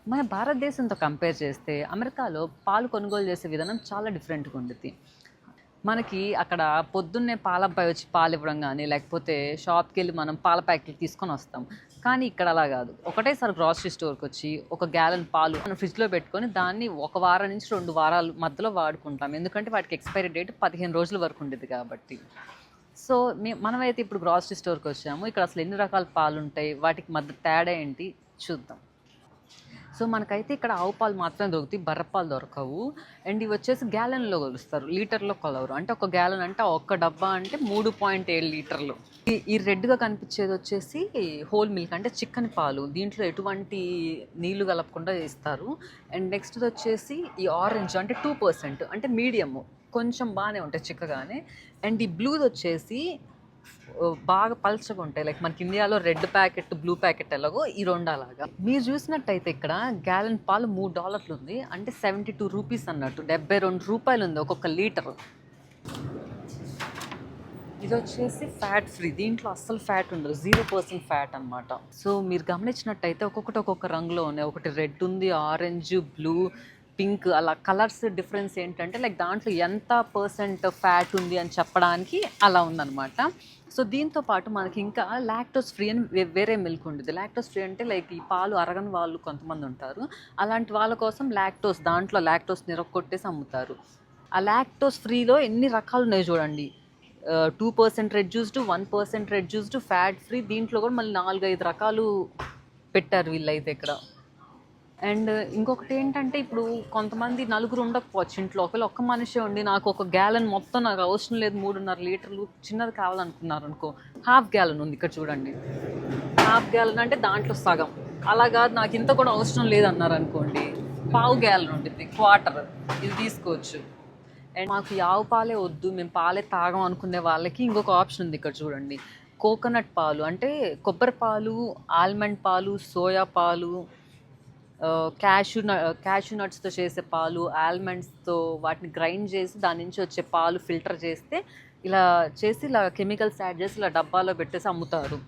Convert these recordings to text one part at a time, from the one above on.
మన భారతదేశంతో కంపేర్ చేస్తే అమెరికాలో పాలు కొనుగోలు చేసే విధానం చాలా డిఫరెంట్గా ఉంటుంది. మనకి అక్కడ పొద్దున్నే పాలబ్బాయి వచ్చి పాలు ఇవ్వడం కానీ, లేకపోతే షాప్కి వెళ్ళి మనం పాల ప్యాకెట్లు తీసుకొని వస్తాం. కానీ ఇక్కడ అలా కాదు. ఒకటేసారి గ్రాసరీ స్టోర్కి వచ్చి ఒక గ్యాలన్ పాలు మనం ఫ్రిడ్జ్లో పెట్టుకొని దాన్ని 1 వారం నుంచి 2 వారాలు మధ్యలో వాడుకుంటాం. ఎందుకంటే వాటికి ఎక్స్పైరీ డేట్ 15 రోజుల వరకు ఉండేది కాబట్టి. సో మనమైతే ఇప్పుడు గ్రాసరీ స్టోర్కి వచ్చాము. ఇక్కడ అసలు ఎన్ని రకాల పాలు ఉంటాయి, వాటికి మధ్య తేడా ఏంటి చూద్దాం. సో మనకైతే ఇక్కడ ఆవు పాలు మాత్రమే దొరుకుతాయి, బర్రెపాలు దొరకవు. అండ్ ఇవి వచ్చేసి గ్యాలన్లో కొలుస్తారు, లీటర్లో కొలవరు. అంటే ఒక గ్యాలన్ అంటే ఒక్క డబ్బా అంటే 3.7 లీటర్లు. ఈ రెడ్గా కనిపించేది వచ్చేసి హోల్ మిల్క్, అంటే చిక్కని పాలు. దీంట్లో ఎటువంటి నీళ్లు కలపకుండా ఇస్తారు. అండ్ నెక్స్ట్ వచ్చేసి ఈ ఆరెంజ్ అంటే 2%, అంటే మీడియము, కొంచెం బాగానే ఉంటాయి చిక్కగానే. అండ్ ఈ బ్లూది వచ్చేసి బాగా పల్చగా ఉంటాయి. లైక్ మనకి ఇండియాలో రెడ్ ప్యాకెట్, బ్లూ ప్యాకెట్ ఎలాగో ఈ రెండు అలాగా. మీరు చూసినట్టయితే ఇక్కడ గ్యాలన్ పాలు $3 ఉంది, అంటే 72 రూపీస్ అన్నట్టు, 72 రూపాయలు ఉంది ఒక్కొక్క లీటర్. ఇది వచ్చేసి ఫ్యాట్ ఫ్రీ, దీంట్లో అస్సలు ఫ్యాట్ ఉండదు, 0% ఫ్యాట్ అనమాట. సో మీరు గమనించినట్టయితే ఒక్కొక్క రంగులో ఉన్నాయి. ఒకటి రెడ్ ఉంది, ఆరెంజ్, బ్లూ, పింక్, అలా కలర్స్ డిఫరెన్స్ ఏంటంటే లైక్ దాంట్లో ఎంత % ఫ్యాట్ ఉంది అని చెప్పడానికి అలా ఉందన్నమాట. సో దీంతో పాటు మనకి ఇంకా లాక్టోస్ ఫ్రీ అని వేరే మిల్క్ ఉండేది. లాక్టోస్ ఫ్రీ అంటే లైక్ ఈ పాలు అరగని వాళ్ళు కొంతమంది ఉంటారు, అలాంటి వాళ్ళ కోసం దాంట్లో లాక్టోస్ నిరగొట్టేసి అమ్ముతారు. ఆ లాక్టోస్ ఫ్రీలో ఎన్ని రకాలు ఉన్నాయి చూడండి. 2% రెడ్యూస్డ్, 1% రెడ్యూస్డ్, ఫ్యాట్ ఫ్రీ. దీంట్లో కూడా మళ్ళీ 4-5 రకాలు పెట్టారు వీళ్ళైతే ఇక్కడ. అండ్ ఇంకొకటి ఏంటంటే ఇప్పుడు కొంతమంది నలుగురు ఉండకపోవచ్చు ఇంట్లో, ఒకవేళ ఒక్క మనిషి ఉండి నాకు ఒక గ్యాలన్ మొత్తం నాకు అవసరం లేదు, 3.5 లీటర్లు చిన్నది కావాలనుకున్నారు అనుకో, హాఫ్ గ్యాలన్ ఉంది ఇక్కడ చూడండి. హాఫ్ గ్యాలన్ అంటే దాంట్లో సగం. అలా కాదు నాకు ఇంత కూడా అవసరం లేదన్నారు అనుకోండి, పావు గ్యాలన్ ఉంటుంది, క్వార్టర్, ఇది తీసుకోవచ్చు. అండ్ మాకు ఈ ఆవు పాలే వద్దు, మేము పాలే తాగం అనుకునే వాళ్ళకి ఇంకొక ఆప్షన్ ఉంది ఇక్కడ చూడండి. కోకోనట్ పాలు, అంటే కొబ్బరి పాలు, ఆల్మండ్ పాలు, సోయా పాలు, క్యాష్యూ నట్స్తో చేసే పాలు, ఆల్మండ్స్తో వాటిని గ్రైండ్ చేసి దాని నుంచి వచ్చే పాలు ఫిల్టర్ చేస్తే ఇలా కెమికల్స్ యాడ్ చేసి ఇలా డబ్బాలో పెట్టేసి అమ్ముతారు.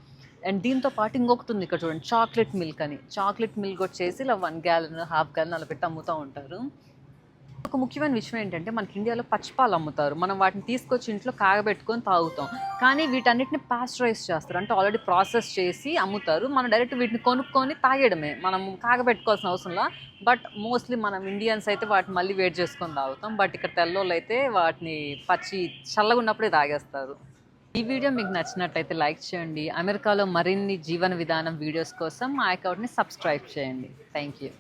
అండ్ దీంతో పాటు ఇంకొకటి ఉంది ఇక్కడ చూడండి, చాక్లెట్ మిల్క్ అని. చాక్లెట్ మిల్క్ వచ్చేసి ఇలా 1 గ్యాలన్, హాఫ్ గ్యాలన్ అలా పెట్టి అమ్ముతూ ఉంటారు. ఒక ముఖ్యమైన విషయం ఏంటంటే మనకి ఇండియాలో పచ్చిపాలు అమ్ముతారు, మనం వాటిని తీసుకొచ్చి ఇంట్లో కాగబెట్టుకొని తాగుతాం. కానీ వీటన్నిటిని పాస్చరైజ్ చేస్తారు, అంటే ఆల్రెడీ ప్రాసెస్ చేసి అమ్ముతారు. మనం డైరెక్ట్ వీటిని కొనుక్కొని తాగేయడమే, మనం కాగబెట్టుకోవాల్సిన అవసరంలా. బట్ మోస్ట్లీ మనం ఇండియన్స్ అయితే వాటిని మళ్ళీ వేడి చేసుకొని తాగుతాం. బట్ ఇక్కడ తెల్లోళ్ళు అయితే వాటిని చల్లగా ఉన్నప్పుడే తాగేస్తారు. ఈ వీడియో మీకు నచ్చినట్టయితే లైక్ చేయండి. అమెరికాలో మరిన్ని జీవన విధానం వీడియోస్ కోసం మా అకౌంట్ని సబ్స్క్రైబ్ చేయండి. Thank you.